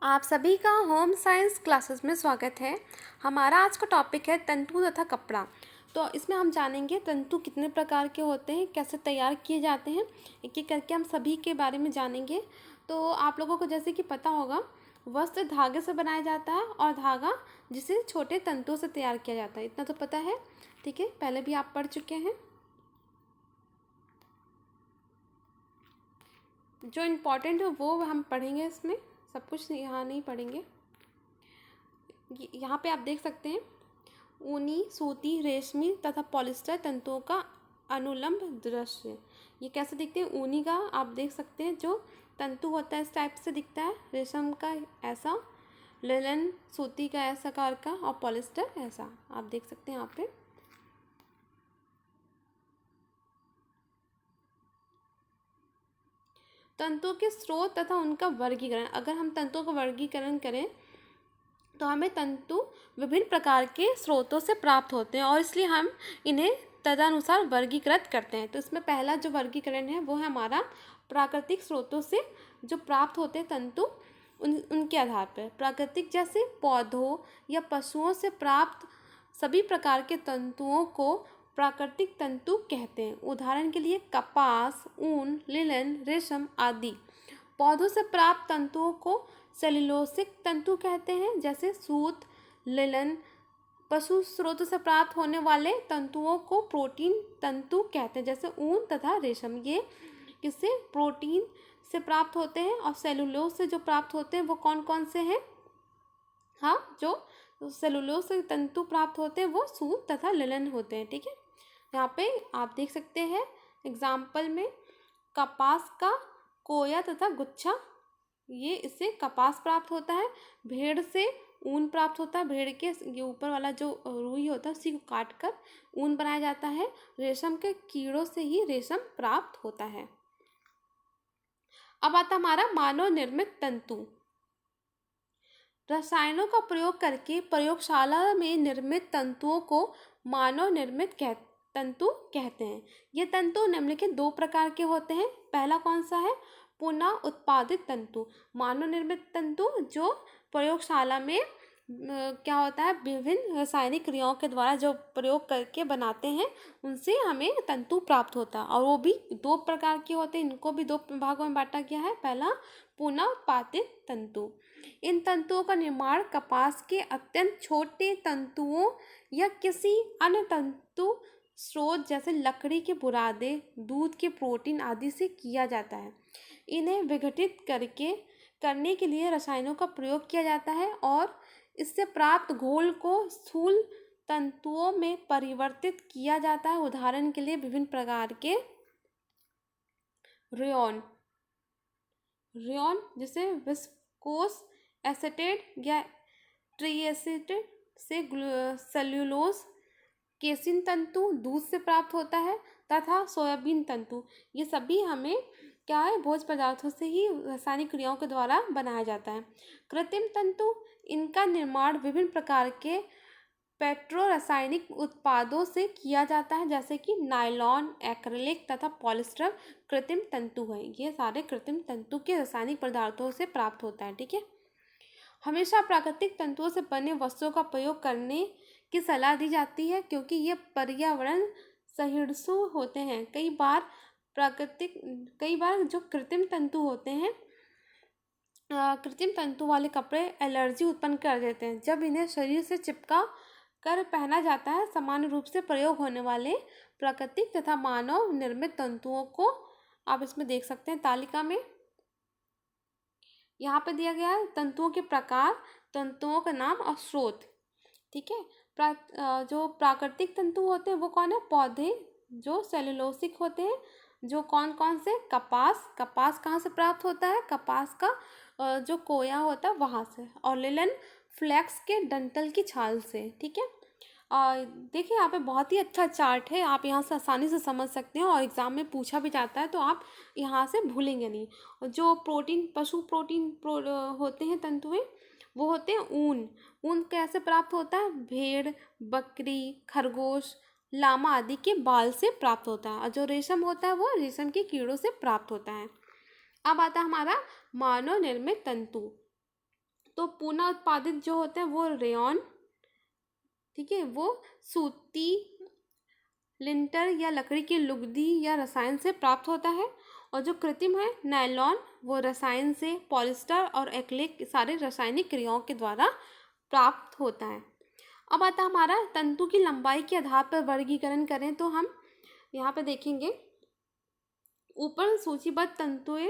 आप सभी का होम साइंस क्लासेस में स्वागत है। हमारा आज का टॉपिक है तंतु तथा कपड़ा। तो इसमें हम जानेंगे तंतु कितने प्रकार के होते हैं, कैसे तैयार किए जाते हैं, एक एक करके हम सभी के बारे में जानेंगे। तो आप लोगों को जैसे कि पता होगा, वस्त्र धागे से बनाया जाता है और धागा जिसे छोटे तंतुओं से तैयार किया जाता है, इतना तो पता है। ठीक है, पहले भी आप पढ़ चुके हैं। जो इम्पोर्टेंट है वो हम पढ़ेंगे, इसमें सब कुछ यहाँ नहीं पढ़ेंगे। यहाँ पे आप देख सकते हैं ऊनी, सूती, रेशमी तथा पॉलिस्टर तंतुओं का अनुलंब दृश्य। ये कैसे दिखते हैं? ऊनी का आप देख सकते हैं, जो तंतु होता है इस टाइप से दिखता है, रेशम का ऐसा, लिनन सूती का ऐसा आकार का, और पॉलिस्टर ऐसा आप देख सकते हैं यहाँ पे। तंतुओं के स्रोत तथा उनका वर्गीकरण। अगर हम तंतुओं का वर्गीकरण करें तो हमें तंतु विभिन्न प्रकार के स्रोतों से प्राप्त होते हैं और इसलिए हम इन्हें तदनुसार वर्गीकृत करते हैं। तो इसमें पहला जो वर्गीकरण है वो है हमारा प्राकृतिक स्रोतों से जो प्राप्त होते हैं तंतु, उनके आधार पर। प्राकृतिक जैसे पौधों या पशुओं से प्राप्त सभी प्रकार के तंतुओं को प्राकृतिक तंतु कहते हैं। उदाहरण के लिए कपास, ऊन, लिनन, रेशम आदि। पौधों से प्राप्त तंतुओं को सेल्यूलोसिक तंतु कहते हैं, जैसे सूत, लिनन। पशु स्रोतों से प्राप्त होने वाले तंतुओं को प्रोटीन तंतु कहते हैं, जैसे ऊन तथा रेशम। ये किससे? प्रोटीन से प्राप्त होते हैं। और सेलुलोज से जो प्राप्त होते हैं वो कौन कौन से हैं? हाँ, जो सेलुलोज से तंतु प्राप्त होते हैं वो सूत तथा लिनन होते हैं। ठीक है, यहाँ पे आप देख सकते हैं एग्जाम्पल में कपास का कोया तथा गुच्छा, ये इससे कपास प्राप्त होता है। भेड़ से ऊन प्राप्त होता है, भेड़ के ये ऊपर वाला जो रुई होता है उसी को काट कर ऊन बनाया जाता है। रेशम के कीड़ों से ही रेशम प्राप्त होता है। अब आता हमारा मानव निर्मित तंतु। रसायनों का प्रयोग करके प्रयोगशाला में निर्मित तंतुओं को मानव निर्मित तंतु कहते हैं। ये तंतु निम्नलिखित दो प्रकार के होते हैं। पहला कौन सा है? पुनः उत्पादित तंतु। मानव निर्मित तंतु जो प्रयोगशाला में क्या होता है, विभिन्न रासायनिक क्रियाओं के द्वारा जो प्रयोग करके बनाते हैं उनसे हमें तंतु प्राप्त होता है, और वो भी दो प्रकार के होते हैं। इनको भी दो भागों में बांटा गया है। पहला पुनः उत्पादित तंतु। इन तंतुओं का निर्माण कपास के अत्यंत छोटे तंतुओं या किसी अन्य तंतु स्रोत जैसे लकड़ी के बुरादे, दूध के प्रोटीन आदि से किया जाता है। इन्हें विघटित करने के लिए रसायनों का प्रयोग किया जाता है और इससे प्राप्त घोल को स्थूल तंतुओं में परिवर्तित किया जाता है। उदाहरण के लिए विभिन्न प्रकार के रेयॉन जैसे विस्कोस एसीटेट या ट्रीएसीटेट से सेल्यूलोज, केसिन तंतु दूध से प्राप्त होता है, तथा सोयाबीन तंतु। ये सभी हमें क्या है, भोज्य पदार्थों से ही रासायनिक क्रियाओं के द्वारा बनाया जाता है। कृत्रिम तंतु, इनका निर्माण विभिन्न प्रकार के पेट्रो रासायनिक उत्पादों से किया जाता है, जैसे कि नायलॉन, एक्रिलिक तथा पॉलिस्टर कृत्रिम तंतु है। ये सारे कृत्रिम तंतु के रासायनिक पदार्थों से प्राप्त होता है। ठीक है, हमेशा प्राकृतिक तंतुओं से बने वस्तुओं का प्रयोग करने की सलाह दी जाती है, क्योंकि ये पर्यावरण सहिष्णु होते हैं। कई बार जो कृत्रिम तंतु होते हैं, कृत्रिम तंतु वाले कपड़े एलर्जी उत्पन्न कर देते हैं जब इन्हें शरीर से चिपका कर पहना जाता है। सामान्य रूप से प्रयोग होने वाले प्राकृतिक तथा मानव निर्मित तंतुओं को आप इसमें देख सकते हैं तालिका में। यहाँ पे दिया गया है तंतुओं के प्रकार, तंतुओं का नाम और स्रोत। ठीक है, जो प्राकृतिक तंतु होते हैं वो कौन है? पौधे जो सेलुलोसिक होते हैं, जो कौन कौन से? कपास कहाँ से प्राप्त होता है? कपास का जो कोया होता है वहाँ से। और लिनन फ्लैक्स के डंठल की छाल से। ठीक है, देखिए यहाँ पे बहुत ही अच्छा चार्ट है, आप यहाँ से आसानी से समझ सकते हैं और एग्ज़ाम में पूछा भी जाता है, तो आप यहाँ से भूलेंगे नहीं। जो पशु प्रोटीन होते हैं तंतुएं, वो होते हैं ऊन कैसे प्राप्त होता है? भेड़, बकरी, खरगोश, लामा आदि के बाल से प्राप्त होता है। और जो रेशम होता है वो रेशम के कीड़ों से प्राप्त होता है। अब आता है हमारा मानव निर्मित तंतु। तो पुनः उत्पादित जो होते हैं वो रेयॉन, ठीक है, वो सूती, लिंटर या लकड़ी की लुगदी या रसायन से प्राप्त होता है। और जो कृत्रिम है नायलॉन, वो रसायन से, पॉलिस्टर और एक्रिलिक सारे रासायनिक क्रियाओं के द्वारा प्राप्त होता है। अब आता हमारा तंतु की लंबाई के आधार पर वर्गीकरण करें तो हम यहाँ पे देखेंगे, ऊपर सूचीबद्ध तंतुएं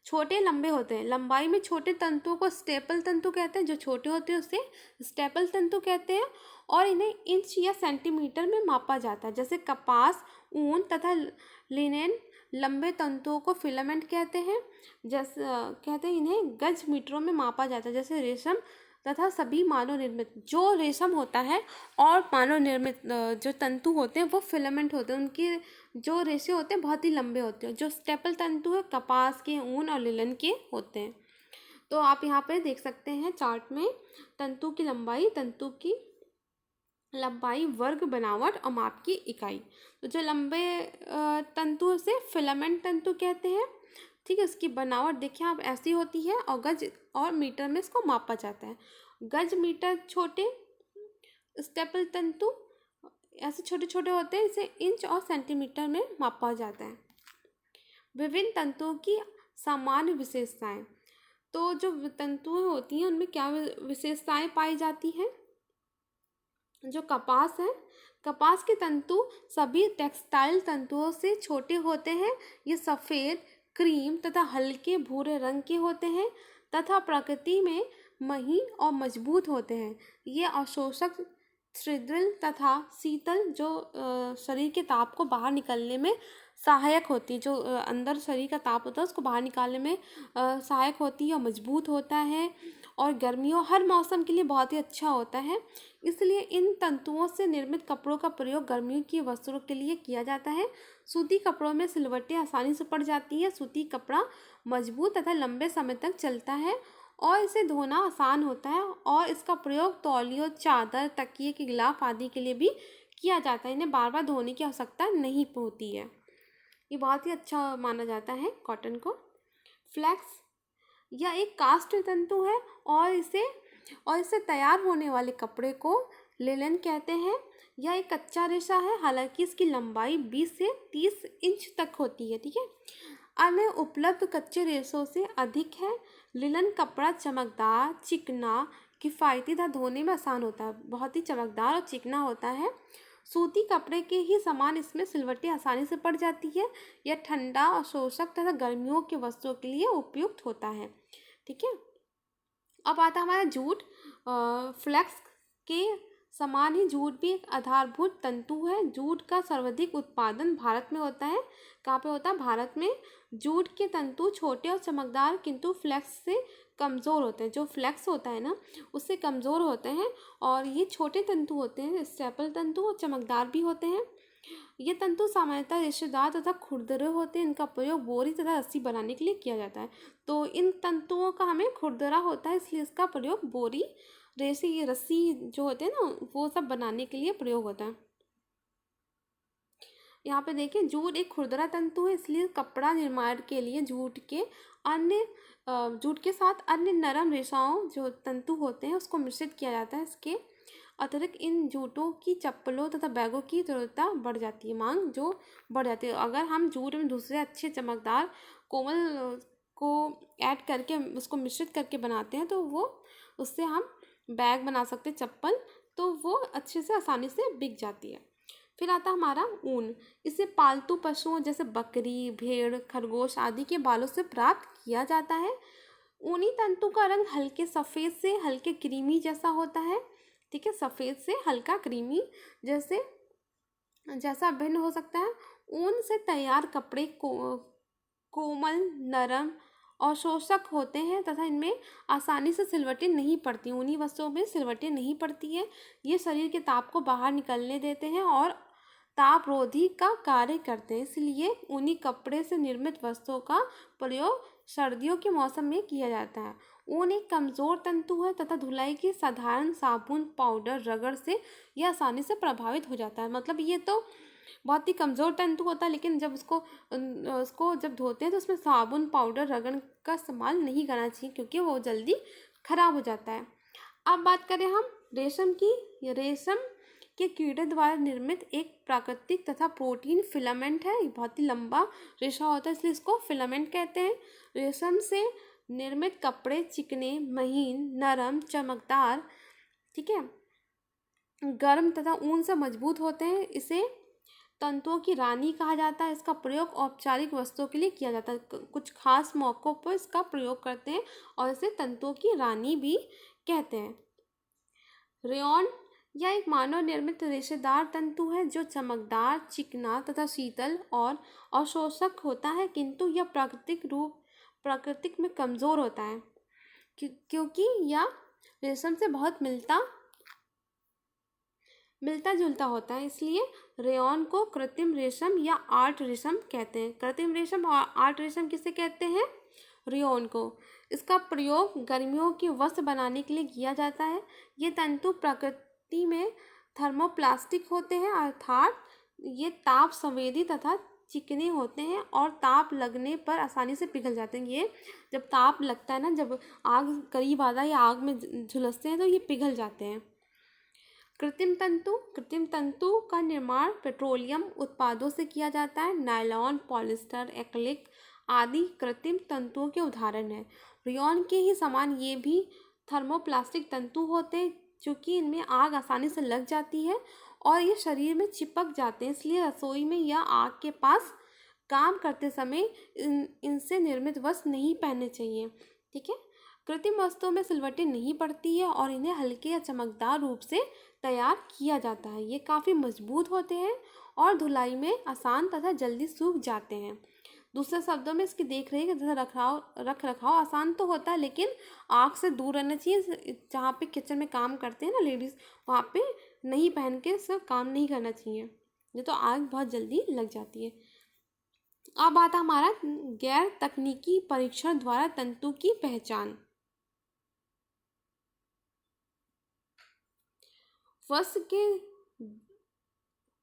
छोटे लंबे होते हैं। लंबाई में छोटे तंतुओं को स्टेपल तंतु कहते हैं, जो छोटे होते हैं उसे स्टेपल तंतु कहते हैं, और इन्हें इंच या सेंटीमीटर में मापा जाता है। जैसे कपास, ऊन तथा लिनेन लंबे तंतुओं को फिलामेंट कहते हैं, जैसे कहते हैं इन्हें गज मीटरों में मापा जाता है। जैसे रेशम तथा सभी मानव निर्मित जो रेशम होता है और मानव निर्मित जो तंतु होते हैं वो फिलामेंट होते हैं, उनकी जो रेशे होते हैं बहुत ही लंबे होते हैं। जो स्टेपल तंतु है कपास के, ऊन और लिनन के होते हैं। तो आप यहाँ पे देख सकते हैं चार्ट में तंतु की लंबाई, वर्ग, बनावट और माप की इकाई। तो जो लंबे तंतु से फिलामेंट तंतु कहते हैं, ठीक है। उसकी बनावट देखिए आप ऐसी होती है और गज और मीटर में इसको मापा जाता है। गज, मीटर छोटे, स्टेपल तंतु ऐसे छोटे छोटे होते हैं, इसे इंच और सेंटीमीटर में मापा जाता है। विभिन्न तंतुओं की सामान्य विशेषताएं। तो जो तंतुएं होती हैं उनमें क्या विशेषताएं पाई जाती हैं। जो कपास है, कपास के तंतु सभी टेक्सटाइल तंतुओं से छोटे होते हैं। ये सफ़ेद, क्रीम तथा हल्के भूरे रंग के होते हैं तथा प्रकृति में महीन और मजबूत होते हैं। ये अवशोषक, छिद्रिल तथा शीतल जो शरीर के ताप को बाहर निकलने में सहायक होती है। जो अंदर शरीर का ताप होता है उसको बाहर निकालने में सहायक होती है और मजबूत होता है, और गर्मियों हर मौसम के लिए बहुत ही अच्छा होता है। इसलिए इन तंतुओं से निर्मित कपड़ों का प्रयोग गर्मियों की वस्त्रों के लिए किया जाता है। सूती कपड़ों में सिलवटें आसानी से पड़ जाती है। सूती कपड़ा मजबूत तथा लंबे समय तक चलता है और इसे धोना आसान होता है, और इसका प्रयोग तौलियों, चादर, तकिए के गिलाफ आदि के लिए भी किया जाता है। इन्हें बार बार धोने की आवश्यकता नहीं होती है। ये बहुत ही अच्छा माना जाता है कॉटन को। फ्लैक्स यह एक कास्ट तंतु है और इससे तैयार होने वाले कपड़े को लिनन कहते हैं। यह एक कच्चा रेशा है, हालांकि इसकी लंबाई 20 से 30 इंच तक होती है, ठीक है। अन्य उपलब्ध कच्चे रेशों से अधिक है। लिनन कपड़ा चमकदार, चिकना, किफ़ायती तथा धोने में आसान होता है। बहुत ही चमकदार और चिकना होता है। सूती कपड़े के ही समान इसमें सिलवटें आसानी से पड़ जाती है। यह ठंडा और शोषक तथा गर्मियों के वस्त्रों के लिए उपयुक्त होता है, ठीक है। अब आता हमारा जूट। फ्लैक्स के समान ही जूट भी एक आधारभूत तंतु है। जूट का सर्वाधिक उत्पादन भारत में होता है। कहाँ पे होता है? भारत में। जूट के तंतु छोटे और चमकदार किंतु फ्लैक्स से कमज़ोर होते हैं। जो फ्लैक्स होता है ना उससे कमज़ोर होते हैं, और ये छोटे तंतु होते हैं, स्टेपल तंतु, और चमकदार भी होते हैं। ये तंतु सामान्यतः रेशेदार तथा खुरदरे होते हैं। इनका प्रयोग बोरी तथा रस्सी बनाने के लिए किया जाता है। तो इन तंतुओं का हमें खुरदरा होता है, इसलिए इसका प्रयोग बोरी, रेसे, ये रस्सी जो होते हैं ना वो सब बनाने के लिए प्रयोग होता है। यहाँ पे देखिए जूट एक खुरदरा तंतु है, इसलिए कपड़ा निर्माण के लिए जूट के साथ अन्य नरम रेशाओं जो तंतु होते हैं उसको मिश्रित किया जाता है। इसके अतिरिक्त इन जूटों की चप्पलों तथा बैगों की जरूरत बढ़ जाती है, मांग जो बढ़ जाती है। अगर हम जूट में दूसरे अच्छे चमकदार कोमल को ऐड करके उसको मिश्रित करके बनाते हैं तो वो उससे हम बैग बना सकते हैं, चप्पल, तो वो अच्छे से आसानी से बिक जाती है। फिर आता हमारा ऊन। इसे पालतू पशुओं जैसे बकरी, भेड़, खरगोश आदि के बालों से प्राप्त किया जाता है। ऊनी तंतु का रंग हल्के सफ़ेद से हल्के क्रीमी जैसा होता है, ठीक है। सफ़ेद से हल्का क्रीमी जैसा भिन्न हो सकता है। ऊन से तैयार कपड़े कोमल, नरम और शोषक होते हैं तथा इनमें आसानी से सिलवटें नहीं पड़ती। ऊनी वस्त्रों में सिलवटें नहीं पड़ती है। ये शरीर के ताप को बाहर निकलने देते हैं और तापरोधी का कार्य करते हैं, इसलिए ऊनी कपड़े से निर्मित वस्त्रों का प्रयोग सर्दियों के मौसम में किया जाता है। ऊन एक कमज़ोर तंतु है तथा धुलाई के साधारण साबुन, पाउडर, रगड़ से यह आसानी से प्रभावित हो जाता है। मतलब ये तो बहुत ही कमज़ोर तंतु होता है, लेकिन जब उसको जब धोते हैं तो उसमें साबुन, पाउडर, रगड़ का इस्तेमाल नहीं करना चाहिए क्योंकि वो जल्दी खराब हो जाता है। अब बात करें हम रेशम की। ये रेशम के कीड़े द्वारा निर्मित एक प्राकृतिक तथा प्रोटीन फिलामेंट है। ये बहुत ही लंबा रेशा होता है, इसलिए इसको फिलामेंट कहते हैं। रेशम से निर्मित कपड़े चिकने, महीन, नरम, चमकदार, ठीक है, गर्म तथा ऊन से मजबूत होते हैं। इसे तंतुओं की रानी कहा जाता है। इसका प्रयोग औपचारिक वस्तुओं के लिए किया जाता है। कुछ खास मौक़ों पर इसका प्रयोग करते हैं और इसे तंतुओं की रानी भी कहते हैं। रेयॉन यह एक मानव निर्मित रेशेदार तंतु है जो चमकदार, चिकना तथा शीतल और अवशोषक होता है, किंतु यह प्राकृतिक में कमज़ोर होता है क्योंकि यह रेशम से बहुत मिलता जुलता होता है। इसलिए रेयॉन को कृत्रिम रेशम या आर्ट रेशम कहते हैं। कृत्रिम रेशम और आर्ट रेशम किसे कहते हैं? रेयॉन को। इसका प्रयोग गर्मियों के वस्त्र बनाने के लिए किया जाता है। ये तंतु प्रकृति में थर्मोप्लास्टिक होते हैं, अर्थात ये ताप संवेदी तथा चिकने होते हैं और ताप लगने पर आसानी से पिघल जाते हैं। ये जब ताप लगता है ना, जब आग करीब आता है या आग में झुलसते हैं तो ये पिघल जाते हैं। कृत्रिम तंतु का निर्माण पेट्रोलियम उत्पादों से किया जाता है। नायलॉन, पॉलिस्टर, एक्रिलिक आदि कृत्रिम तंतुओं के उदाहरण हैं। रेयॉन के ही समान ये भी थर्मोप्लास्टिक तंतु होते हैं, चूँकि इनमें आग आसानी से लग जाती है और ये शरीर में चिपक जाते हैं, इसलिए रसोई में या आग के पास काम करते समय इनसे निर्मित वस्त्र नहीं पहनने चाहिए। ठीक है। कृत्रिम वस्तुओं में सिलवटें नहीं पड़ती है और इन्हें हल्के या चमकदार रूप से तैयार किया जाता है। ये काफ़ी मजबूत होते हैं और धुलाई में आसान तथा जल्दी सूख जाते हैं। दूसरे शब्दों में इसकी देख रेख तथा रख रखाव आसान तो होता है, लेकिन आग से दूर रहना चाहिए। जहाँ पे किचन में काम करते हैं ना लेडीज़, वहाँ पे नहीं पहन के सब काम नहीं करना चाहिए, ये तो आग बहुत जल्दी लग जाती है। अब आता हमारा गैर तकनीकी परीक्षण द्वारा तंतु की पहचान।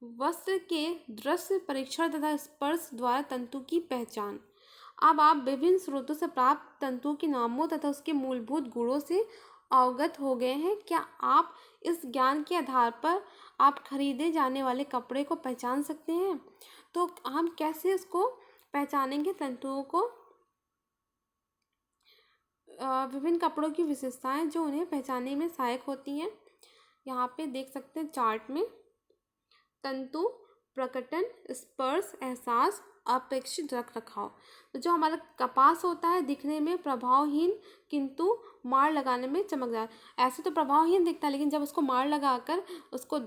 वस्त्र के दृश्य परीक्षण तथा स्पर्श द्वारा तंतु की पहचान। अब आप विभिन्न स्रोतों से प्राप्त तंतुओं के नामों तथा उसके मूलभूत गुणों से अवगत हो गए हैं। क्या आप इस ज्ञान के आधार पर आप खरीदे जाने वाले कपड़े को पहचान सकते हैं? तो हम कैसे इसको पहचानेंगे तंतुओं को? विभिन्न कपड़ों की विशेषताएं जो उन्हें पहचानने में सहायक होती हैं। यहाँ पे देख सकते हैं चार्ट में, तंतु, प्रकटन, स्पर्श, एहसास, अपेक्षित रख रखाव। तो जो हमारा कपास होता है दिखने में प्रभावहीन किंतु मार लगाने में चमकदार। ऐसे तो प्रभावहीन दिखता है, लेकिन जब उसको मार लगाकर उसको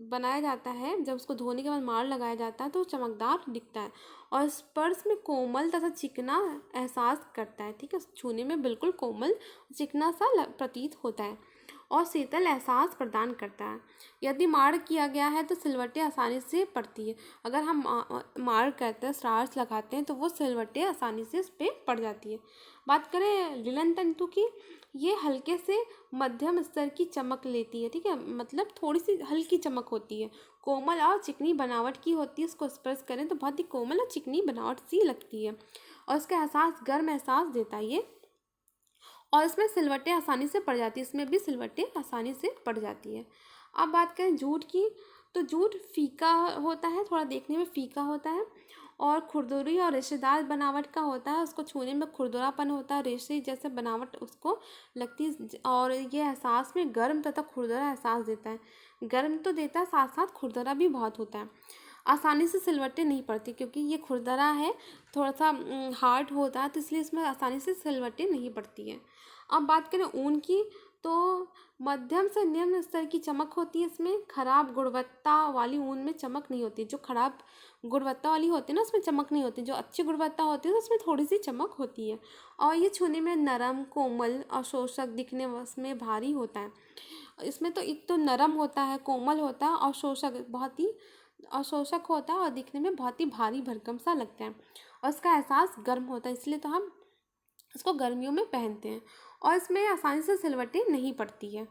बनाया जाता है, जब उसको धोने के बाद मार लगाया जाता है तो चमकदार दिखता है। और स्पर्श में कोमल तथा चिकना एहसास करता है। ठीक है, छूने में बिल्कुल कोमल चिकना सा प्रतीत होता है और शीतल एहसास प्रदान करता है। यदि मार किया गया है तो सिलवटें आसानी से पड़ती है। अगर हम मार करते हैं, स्टार्च लगाते हैं, तो वो सिलवटें आसानी से उस पर पड़ जाती है। बात करें लिनन तंतु की, ये हल्के से मध्यम स्तर की चमक लेती है। ठीक है, मतलब थोड़ी सी हल्की चमक होती है, कोमल और चिकनी बनावट की होती है। इसको स्पर्श करें तो बहुत ही कोमल और चिकनी बनावट सी लगती है और इसका एहसास गर्म एहसास देता है ये। और इसमें सिलवटें आसानी से पड़ जाती है, इसमें भी सिलवटें आसानी से पड़ जाती है। अब बात करें जूट की, तो जूट फीका होता है, थोड़ा देखने में फीका होता है और खुरदुरी और रेशेदार बनावट का होता है। उसको छूने में खुरदुरापन होता है, रेशे जैसे बनावट उसको लगती है और ये एहसास में गर्म तथा खुरदुरा एहसास देता है। गर्म तो देता है, साथ साथ खुरदुरा भी बहुत होता है। आसानी से सिलवटें नहीं पड़ती क्योंकि ये खुरदरा है, थोड़ा सा हार्ड होता है, तो इसलिए इसमें आसानी से सिलवटें नहीं पड़ती हैं। अब बात करें ऊन की, तो मध्यम से निम्न स्तर की चमक होती है इसमें। खराब गुणवत्ता वाली ऊन में चमक नहीं होती। जो खराब गुणवत्ता वाली होती है ना, उसमें चमक नहीं होती। जो अच्छी गुणवत्ता होती है तो उसमें थोड़ी सी चमक होती है और ये छूने में नरम, कोमल, अवशोषक, दिखने में भारी होता है। इसमें तो एक तो नरम होता है, कोमल होता है, अवशोषक बहुत ही अवशोषक होता है और दिखने में बहुत ही भारी भरकम सा लगता है और इसका एहसास गर्म होता है, इसलिए तो हम इसको गर्मियों में पहनते हैं और इसमें आसानी से सिलवटें नहीं पड़ती है।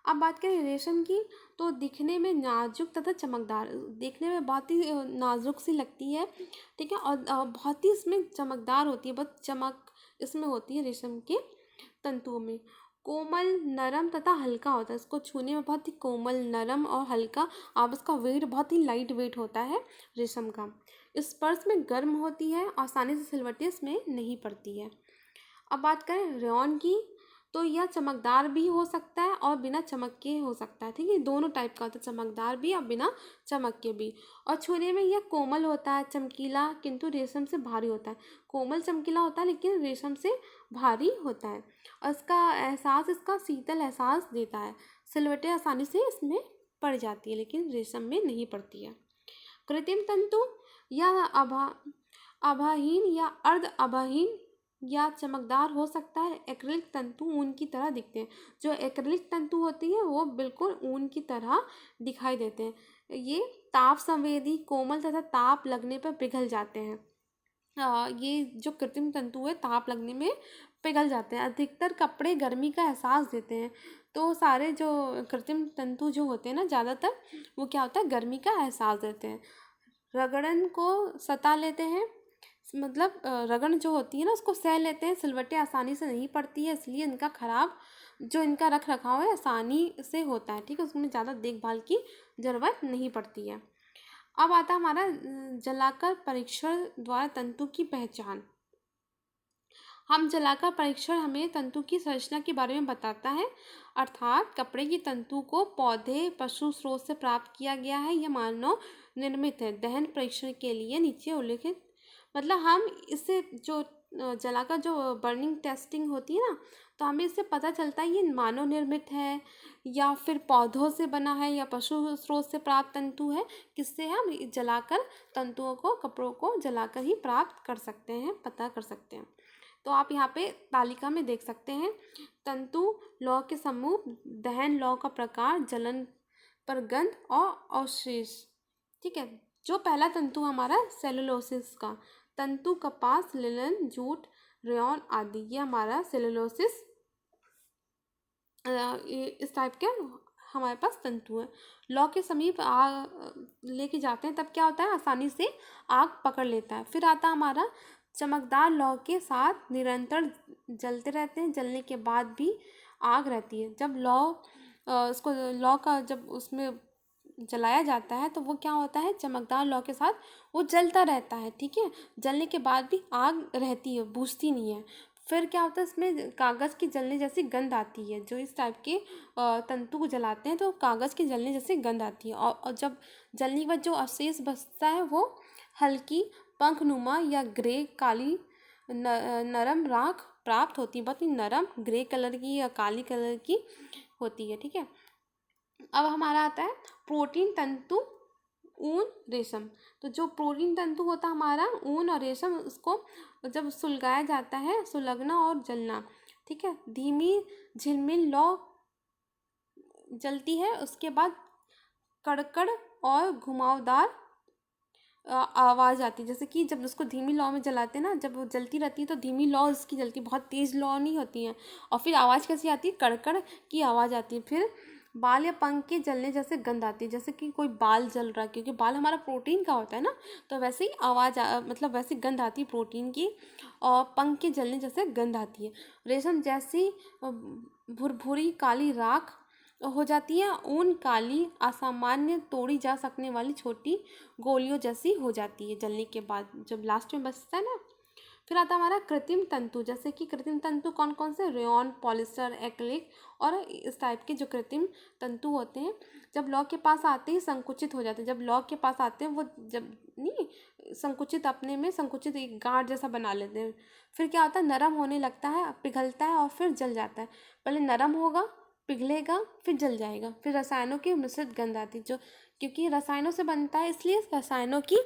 अब बात करें रेशम की, तो दिखने में नाजुक तथा चमकदार, देखने में बहुत ही नाजुक सी लगती है। ठीक है, और बहुत ही इसमें चमकदार होती है, बहुत चमक इसमें होती है रेशम के तंतुओं में कोमल, नरम तथा हल्का होता है। इसको छूने में बहुत ही कोमल, नरम और हल्का, आप इसका वेट बहुत ही लाइट वेट होता है रेशम का। स्पर्श में गर्म होती है, आसानी से सिलवटें इसमें नहीं पड़ती है। अब बात करें रेयॉन की, तो यह चमकदार भी हो सकता है और बिना चमक के हो सकता है। ठीक है, दोनों टाइप का होता है, चमकदार भी और बिना चमक के भी। और छूने में यह कोमल होता है, चमकीला, किंतु रेशम से भारी होता है। कोमल चमकीला होता है लेकिन रेशम से भारी होता है। और इसका एहसास, इसका शीतल एहसास देता है। सिलवटें आसानी से इसमें पड़ जाती है लेकिन रेशम में नहीं पड़ती है। कृत्रिम तंतु यह आभाहीन या अर्ध आभाहीन या चमकदार हो सकता है। एक्रिलिक तंतु ऊन की तरह दिखते हैं। जो एक्रिलिक तंतु होती है वो बिल्कुल ऊन की तरह दिखाई देते हैं। ये ताप संवेदी, कोमल तथा ताप लगने पर पिघल जाते हैं। ये जो कृत्रिम तंतु है ताप लगने में पिघल जाते हैं। अधिकतर कपड़े गर्मी का एहसास देते हैं। तो सारे जो कृत्रिम तंतु जो होते हैं ना, ज़्यादातर वो क्या होता है, गर्मी का एहसास देते हैं। रगड़न को सता लेते हैं, मतलब रगड़ जो होती है ना उसको सह लेते हैं। सिलवटें आसानी से नहीं पड़ती है, इसलिए इनका खराब जो इनका रख रखाव है आसानी से होता है। ठीक है, उसमें ज़्यादा देखभाल की ज़रूरत नहीं पड़ती है। अब आता है हमारा जलाकर परीक्षण द्वारा तंतु की पहचान। हम जलाकर परीक्षण हमें तंतु की संरचना के बारे में बताता है, अर्थात कपड़े की तंतु को पौधे, पशु स्रोत से प्राप्त किया गया है या मानव निर्मित है। दहन परीक्षण के लिए नीचे उल्लेखित, मतलब हम इससे जो जलाकर जो बर्निंग टेस्टिंग होती है ना, तो हमें इससे पता चलता है ये मानव निर्मित है या फिर पौधों से बना है या पशु स्रोत से प्राप्त तंतु है। किससे हम जलाकर तंतुओं को, कपड़ों को जलाकर ही प्राप्त कर सकते हैं, पता कर सकते हैं। तो आप यहाँ पे तालिका में देख सकते हैं तंतु लौह के समूह, दहन लौह का प्रकार, जलन पर गंध और अवशेष। ठीक है, जो पहला तंतु हमारा सेलुलोसिस का तंतु, कपास, लिनन, जूट, रेयॉन आदि, ये हमारा सेलुलोसिस इस टाइप के हमारे पास तंतु है। लौ के समीप आग लेके जाते हैं तब क्या होता है, आसानी से आग पकड़ लेता है। फिर आता हमारा चमकदार लौ के साथ निरंतर जलते रहते हैं, जलने के बाद भी आग रहती है। जब लौ उसको लौ का जब उसमें जलाया जाता है तो वो क्या होता है, चमकदार लौ के साथ वो जलता रहता है। ठीक है, जलने के बाद भी आग रहती है, बुझती नहीं है। फिर क्या होता है, इसमें कागज़ की जलने जैसी गंध आती है। जो इस टाइप के तंतु को जलाते हैं तो कागज़ की जलने जैसी गंध आती है। और जब जलने के बाद जो अवशेष बचता है वो हल्की पंखनुमा या ग्रे काली नरम राख प्राप्त होती है। बहुत ही नरम ग्रे कलर की या काली कलर की होती है। ठीक है, अब हमारा आता है प्रोटीन तंतु, ऊन, रेशम। तो जो प्रोटीन तंतु होता है हमारा ऊन और रेशम, उसको जब सुलगाया जाता है, सुलगना और जलना। ठीक है, धीमी झिलमिल लौ जलती है, उसके बाद कड़कड़ और घुमावदार आवाज़ आती है। जैसे कि जब उसको धीमी लौ में जलाते हैं ना, जब वो जलती रहती है तो धीमी लौ उसकी जलती, बहुत तेज़ लौ नहीं होती है। और फिर आवाज़ कैसी आती है, कड़कड़ की आवाज़ आती है। फिर बाल या पंख के जलने जैसे गंध आती है, जैसे कि कोई बाल जल रहा है, क्योंकि बाल हमारा प्रोटीन का होता है ना, तो वैसे ही आवाज़ मतलब वैसी गंध आती है प्रोटीन की। और पंख के जलने जैसे गंध आती है। रेशम जैसी भुरभुरी काली राख हो जाती है। ऊन काली, असामान्य, तोड़ी जा सकने वाली छोटी गोलियों जैसी हो जाती है जलने के बाद, जब लास्ट में बचता है ना। फिर आता है हमारा कृत्रिम तंतु। जैसे कि कृत्रिम तंतु कौन कौन से, रेयॉन, पॉलिस्टर, एक्रिलिक और इस टाइप के जो कृत्रिम तंतु होते हैं, जब लौ के पास आते ही संकुचित हो जाते हैं। जब लौ के पास आते हैं वो जब नहीं संकुचित, अपने में संकुचित एक गांठ जैसा बना लेते हैं। फिर क्या होता है, नरम होने लगता है, पिघलता है और फिर जल जाता है। पहले नरम होगा, पिघलेगा, फिर जल जाएगा। फिर रसायनों की मिश्रित गंध आती है, जो क्योंकि रसायनों से बनता है इसलिए रसायनों की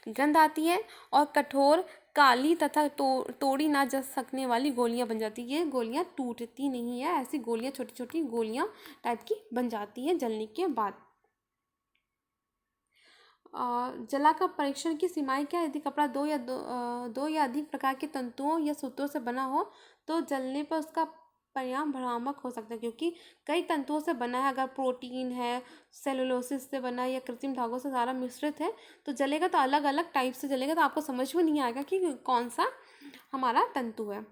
गंध आती है। और कठोर, काली तथा तोड़ी ना जा सकने वाली गोलियां बन जाती है। ये गोलियां टूटती नहीं है, ऐसी गोलियां छोटी छोटी गोलियां टाइप की बन जाती है जलने के बाद। जला का परीक्षण की सीमाएं क्या है, यदि कपड़ा दो या अधिक प्रकार के तंतुओं या सूत्रों से बना हो तो जलने पर उसका परिणाम भ्रामक हो सकता है, क्योंकि कई तंतुओं से बना है। अगर प्रोटीन है, सेलुलोसिस से बना है या कृत्रिम धागों से सारा मिश्रित है तो जलेगा, तो अलग अलग टाइप से जलेगा, तो आपको समझ में नहीं आएगा कि कौन सा हमारा तंतु है।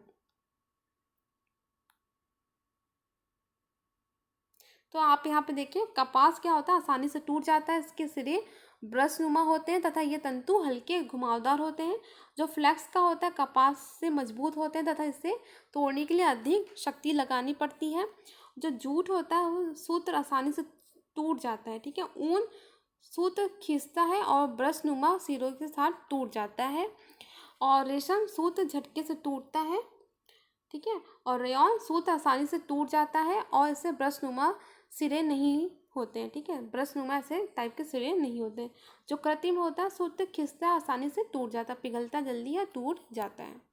तो आप यहाँ पे देखिए कपास क्या होता है, आसानी से टूट जाता है, इसके सिरे ब्रशनुमा होते हैं तथा ये तंतु हल्के घुमावदार होते हैं। जो फ्लैक्स का होता है कपास से मजबूत होते हैं तथा इसे तोड़ने के लिए अधिक शक्ति लगानी पड़ती है। जो जूट होता है वो सूत्र आसानी से टूट जाता है, ठीक है। ऊन सूत्र खींचता है और ब्रशनुमा सिरों के साथ टूट जाता है। और रेशम सूत्र झटके से टूटता है, ठीक है। और रेयॉन सूत्र आसानी से टूट जाता है और इससे ब्रशनुमा सिरे नहीं होते हैं, ठीक है। ब्रशनुमा ऐसे टाइप के सिरे नहीं होते हैं। जो कृत्रिम होता है सूत्र खिंचता है, आसानी से टूट जाता है, पिघलता जल्दी या टूट जाता है।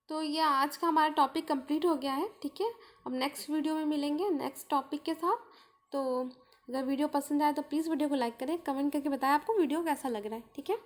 तो ये आज का हमारा टॉपिक कंप्लीट हो गया है, ठीक है। अब नेक्स्ट वीडियो में मिलेंगे नेक्स्ट टॉपिक के साथ। तो अगर वीडियो पसंद आए तो प्लीज़ वीडियो को लाइक करें, कमेंट करके बताएं आपको वीडियो कैसा लग रहा है, ठीक है।